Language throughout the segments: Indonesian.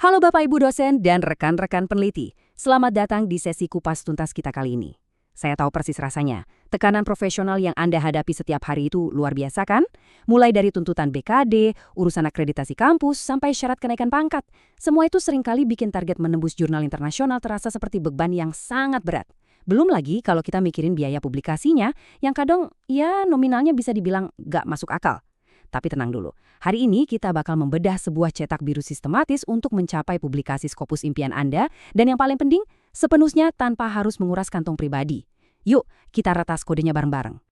Halo Bapak Ibu dosen dan rekan-rekan peneliti. Selamat datang di sesi kupas tuntas kita kali ini. Saya tahu persis rasanya. Tekanan profesional yang Anda hadapi setiap hari itu luar biasa kan? Mulai dari tuntutan BKD, urusan akreditasi kampus, sampai syarat kenaikan pangkat. Semua itu seringkali bikin target menembus jurnal internasional terasa seperti beban yang sangat berat. Belum lagi kalau kita mikirin biaya publikasinya, yang kadang ya nominalnya bisa dibilang nggak masuk akal. Tapi tenang dulu, hari ini kita bakal membedah sebuah cetak biru sistematis untuk mencapai publikasi Scopus impian Anda, dan yang paling penting, sepenuhnya tanpa harus menguras kantong pribadi. Yuk, kita retas kodenya bareng-bareng.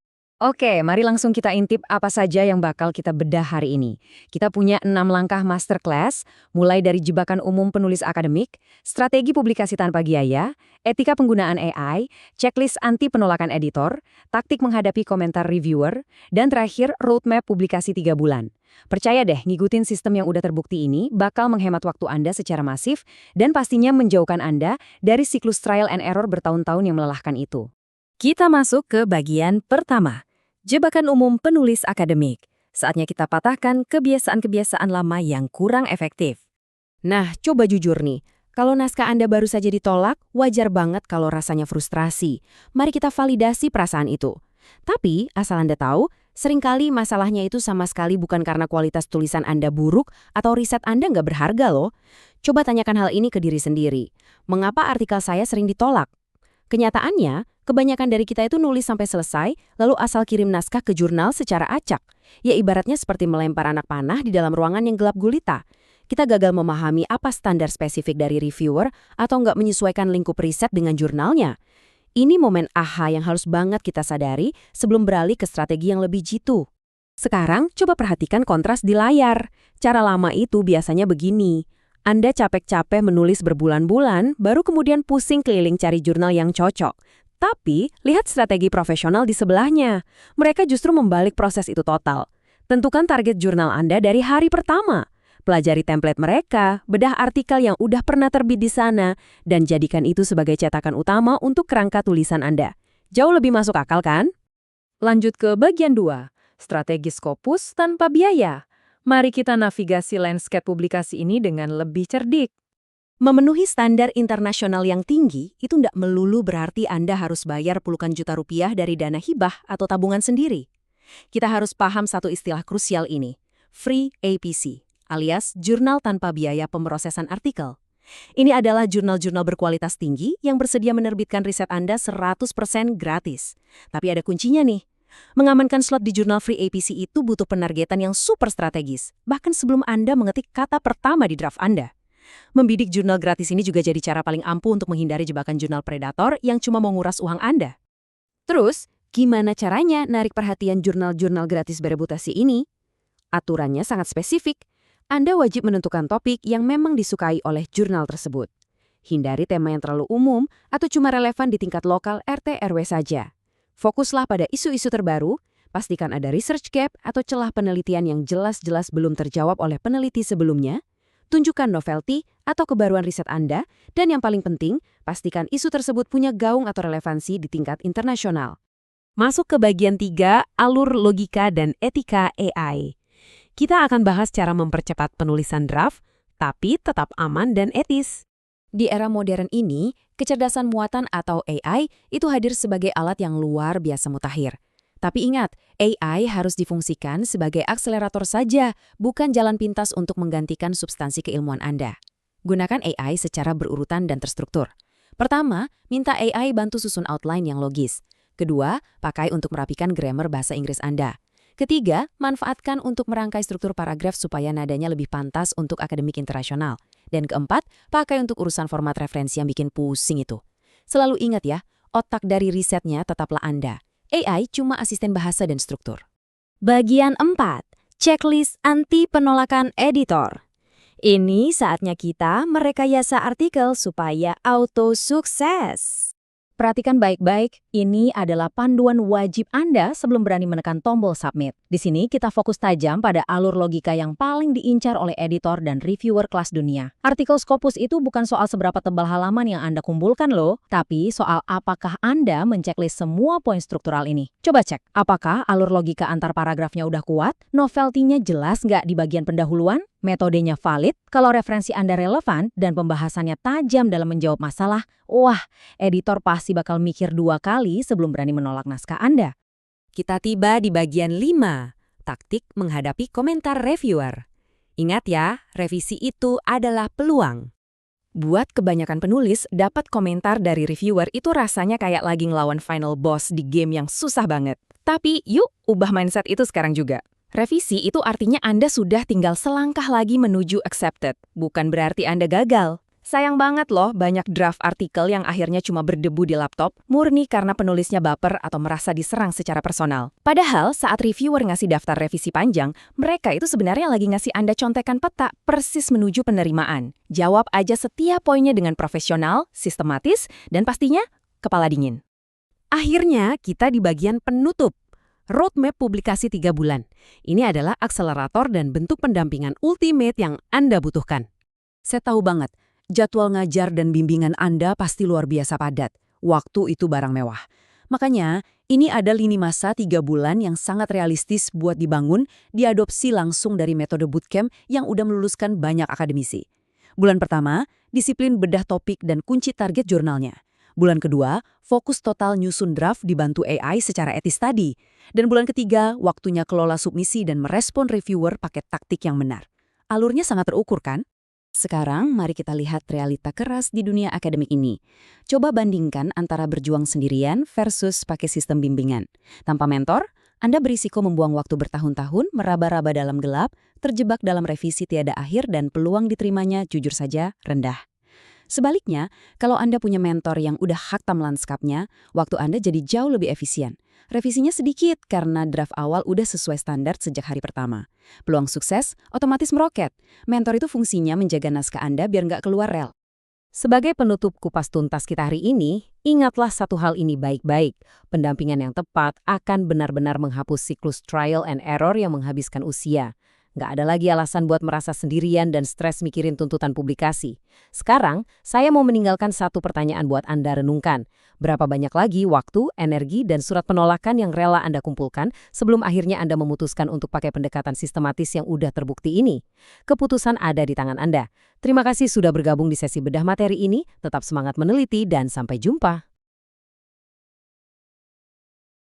Oke, mari langsung kita intip apa saja yang bakal kita bedah hari ini. Kita punya 6 langkah masterclass, mulai dari jebakan umum penulis akademik, strategi publikasi tanpa biaya, etika penggunaan AI, checklist anti penolakan editor, taktik menghadapi komentar reviewer, dan terakhir roadmap publikasi 3 bulan. Percaya deh, ngikutin sistem yang udah terbukti ini bakal menghemat waktu Anda secara masif dan pastinya menjauhkan Anda dari siklus trial and error bertahun-tahun yang melelahkan itu. Kita masuk ke bagian pertama. Jebakan umum penulis akademik. Saatnya kita patahkan kebiasaan-kebiasaan lama yang kurang efektif. Nah, coba jujur nih. Kalau naskah Anda baru saja ditolak, wajar banget kalau rasanya frustrasi. Mari kita validasi perasaan itu. Tapi, asal Anda tahu, seringkali masalahnya itu sama sekali bukan karena kualitas tulisan Anda buruk atau riset Anda nggak berharga loh. Coba tanyakan hal ini ke diri sendiri. Mengapa artikel saya sering ditolak? Kenyataannya, kebanyakan dari kita itu nulis sampai selesai, lalu asal kirim naskah ke jurnal secara acak. Ya ibaratnya seperti melempar anak panah di dalam ruangan yang gelap gulita. Kita gagal memahami apa standar spesifik dari reviewer atau nggak menyesuaikan lingkup riset dengan jurnalnya. Ini momen aha yang harus banget kita sadari sebelum beralih ke strategi yang lebih jitu. Sekarang, coba perhatikan kontras di layar. Cara lama itu biasanya begini. Anda capek-capek menulis berbulan-bulan, baru kemudian pusing keliling cari jurnal yang cocok. Tapi, lihat strategi profesional di sebelahnya. Mereka justru membalik proses itu total. Tentukan target jurnal Anda dari hari pertama. Pelajari template mereka, bedah artikel yang udah pernah terbit di sana, dan jadikan itu sebagai cetakan utama untuk kerangka tulisan Anda. Jauh lebih masuk akal kan? Lanjut ke bagian 2, strategi Scopus tanpa biaya. Mari kita navigasi landscape publikasi ini dengan lebih cerdik. Memenuhi standar internasional yang tinggi itu tidak melulu berarti Anda harus bayar puluhan juta rupiah dari dana hibah atau tabungan sendiri. Kita harus paham satu istilah krusial ini, Free APC, alias Jurnal Tanpa Biaya Pemrosesan Artikel. Ini adalah jurnal-jurnal berkualitas tinggi yang bersedia menerbitkan riset Anda 100% gratis. Tapi ada kuncinya nih. Mengamankan slot di jurnal Free APC itu butuh penargetan yang super strategis, bahkan sebelum Anda mengetik kata pertama di draft Anda. Membidik jurnal gratis ini juga jadi cara paling ampuh untuk menghindari jebakan jurnal predator yang cuma mau nguras uang Anda. Terus, gimana caranya narik perhatian jurnal-jurnal gratis bereputasi ini? Aturannya sangat spesifik. Anda wajib menentukan topik yang memang disukai oleh jurnal tersebut. Hindari tema yang terlalu umum atau cuma relevan di tingkat lokal RT/RW saja. Fokuslah pada isu-isu terbaru, pastikan ada research gap atau celah penelitian yang jelas-jelas belum terjawab oleh peneliti sebelumnya, tunjukkan novelty atau kebaruan riset Anda, dan yang paling penting, pastikan isu tersebut punya gaung atau relevansi di tingkat internasional. Masuk ke bagian 3, alur logika dan etika AI. Kita akan bahas cara mempercepat penulisan draft, tapi tetap aman dan etis. Di era modern ini, kecerdasan muatan atau AI itu hadir sebagai alat yang luar biasa mutakhir. Tapi ingat, AI harus difungsikan sebagai akselerator saja, bukan jalan pintas untuk menggantikan substansi keilmuan Anda. Gunakan AI secara berurutan dan terstruktur. Pertama, minta AI bantu susun outline yang logis. Kedua, pakai untuk merapikan grammar bahasa Inggris Anda. Ketiga, manfaatkan untuk merangkai struktur paragraf supaya nadanya lebih pantas untuk akademik internasional. Dan keempat, pakai untuk urusan format referensi yang bikin pusing itu. Selalu ingat ya, otak dari risetnya tetaplah Anda. AI cuma asisten bahasa dan struktur. Bagian 4, checklist anti penolakan editor. Ini saatnya kita merekayasa artikel supaya auto sukses. Perhatikan baik-baik, ini adalah panduan wajib Anda sebelum berani menekan tombol submit. Di sini kita fokus tajam pada alur logika yang paling diincar oleh editor dan reviewer kelas dunia. Artikel Scopus itu bukan soal seberapa tebal halaman yang Anda kumpulkan loh, tapi soal apakah Anda menceklis semua poin struktural ini. Coba cek, apakah alur logika antar paragrafnya udah kuat, novelty-nya jelas nggak di bagian pendahuluan? Metodenya valid kalau referensi Anda relevan dan pembahasannya tajam dalam menjawab masalah. Wah, editor pasti bakal mikir 2 kali sebelum berani menolak naskah Anda. Kita tiba di bagian 5, taktik menghadapi komentar reviewer. Ingat ya, revisi itu adalah peluang. Buat kebanyakan penulis, dapat komentar dari reviewer itu rasanya kayak lagi ngelawan final boss di game yang susah banget. Tapi yuk, ubah mindset itu sekarang juga. Revisi itu artinya Anda sudah tinggal selangkah lagi menuju accepted, bukan berarti Anda gagal. Sayang banget loh banyak draft artikel yang akhirnya cuma berdebu di laptop, murni karena penulisnya baper atau merasa diserang secara personal. Padahal saat reviewer ngasih daftar revisi panjang, mereka itu sebenarnya lagi ngasih Anda contekan peta persis menuju penerimaan. Jawab aja setiap poinnya dengan profesional, sistematis, dan pastinya kepala dingin. Akhirnya kita di bagian penutup. Roadmap publikasi 3 bulan. Ini adalah akselerator dan bentuk pendampingan ultimate yang Anda butuhkan. Saya tahu banget, jadwal ngajar dan bimbingan Anda pasti luar biasa padat. Waktu itu barang mewah. Makanya, ini ada lini masa 3 bulan yang sangat realistis buat dibangun, diadopsi langsung dari metode bootcamp yang udah meluluskan banyak akademisi. Bulan pertama, disiplin bedah topik dan kunci target jurnalnya. Bulan kedua, fokus total nyusun draft dibantu AI secara etis tadi. Dan bulan ketiga, waktunya kelola submisi dan merespon reviewer pakai taktik yang benar. Alurnya sangat terukur kan? Sekarang, mari kita lihat realita keras di dunia akademik ini. Coba bandingkan antara berjuang sendirian versus pakai sistem bimbingan. Tanpa mentor, Anda berisiko membuang waktu bertahun-tahun, meraba-raba dalam gelap, terjebak dalam revisi tiada akhir dan peluang diterimanya jujur saja rendah. Sebaliknya, kalau Anda punya mentor yang udah haktam lanskapnya, waktu Anda jadi jauh lebih efisien. Revisinya sedikit karena draft awal udah sesuai standar sejak hari pertama. Peluang sukses otomatis meroket. Mentor itu fungsinya menjaga naskah Anda biar nggak keluar rel. Sebagai penutup kupas tuntas kita hari ini, ingatlah satu hal ini baik-baik. Pendampingan yang tepat akan benar-benar menghapus siklus trial and error yang menghabiskan usia. Nggak ada lagi alasan buat merasa sendirian dan stres mikirin tuntutan publikasi. Sekarang, saya mau meninggalkan satu pertanyaan buat Anda renungkan. Berapa banyak lagi waktu, energi, dan surat penolakan yang rela Anda kumpulkan sebelum akhirnya Anda memutuskan untuk pakai pendekatan sistematis yang udah terbukti ini? Keputusan ada di tangan Anda. Terima kasih sudah bergabung di sesi bedah materi ini. Tetap semangat meneliti dan sampai jumpa.